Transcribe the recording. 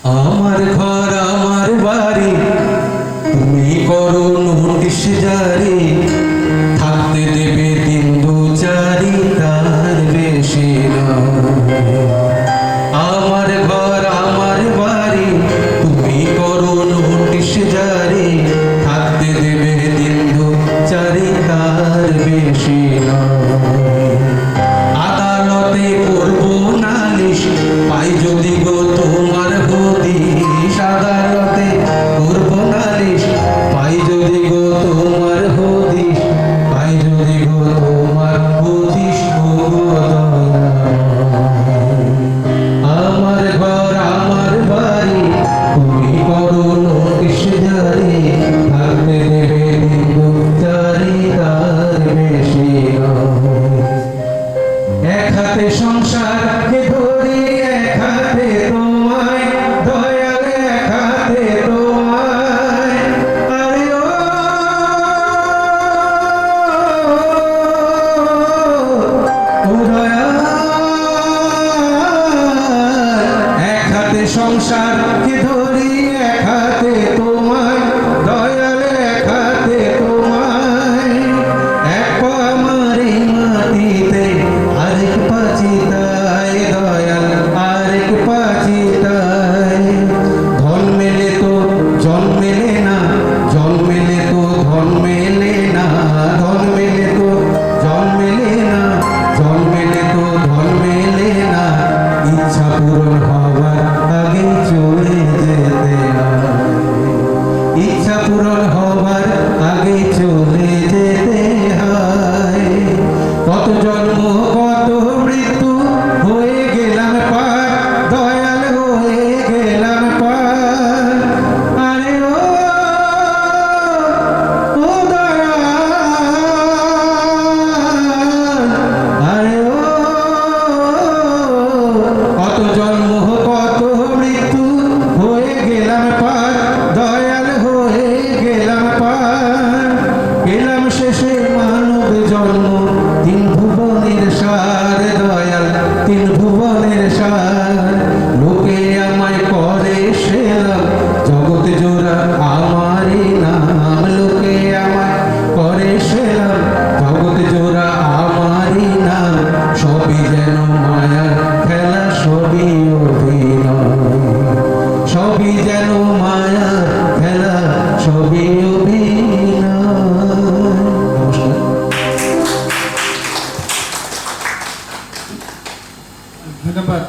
আমার ঘর আমার বাড়ি, তুমি করো নোটিশ জারি, থাকতে দেবে দিন দু চারি, তার বেশি নয়। আমার ঘর আমার বাড়ি, তুমি করো নোটিশ জারি, থাকতে দেবে দিন দু চারি, তার বেশি নয়। আদালতে করবো নালিশ, পাই যদি গো তোমার হদিশ। আদালতে করবো নালিশ, পাই যদি গো তোমার হদিশ, পাই যদি গো তোমার হদিশ। আমার ঘর আমার বাড়ি, তুমি করো নোটিশ জারি, থাকতে দেবে দিন দু চারি, তার বেশি নয়। এক হাতে সংসারকে ধরি, এক হাতে তোমায়, দয়াল এক হাতে তোমায়। আরে ও দয়াল, এক হাতে সংসারকে ধরি, এক হাতে তোমায়, দয়াল এক হাতে তোমায়। এক পা আমার এই মাটিতে, আরেক পা চিতায়, দয়াল আরেক পা চিতায়। ধন মেলে তো জন মেলে না, জন মেলে তো ধন মেলে না, ধন মেলে তো জন মেলে না, জন মেলে তো ধন মেলে না। ইচ্ছা পূরণ হবার আগে চলে যেতে হয়, ইচ্ছা পূরণ হবার আগে চলে যেতে হয়। কত জন্ম কত মৃত্যু, হয়ে গেলাম পার, দয়াল হয়ে গেলাম পার। আরে ও দয়াল, আরে কত জন্ম কত মৃত্যু, হয়ে গেলাম পার, দয়াল হয়ে গেলাম পার। গেলাম শেষে মানব জন্ম, তিন ভুবনের সার, দয়াল তিন ভুবনের সার। লোকে আমায় করে সেলাম, জগৎ জোড়া আমারই নাম। লোকে আমায় করে সেলাম, জগৎ জোড়া আমারই নাম। সবই যেন মায়ার খেলা, সবই অভিনয়, সবই যেন মায়ার খেলা, সবই অভিনয়। নমস্কার। ধন্যবাদ।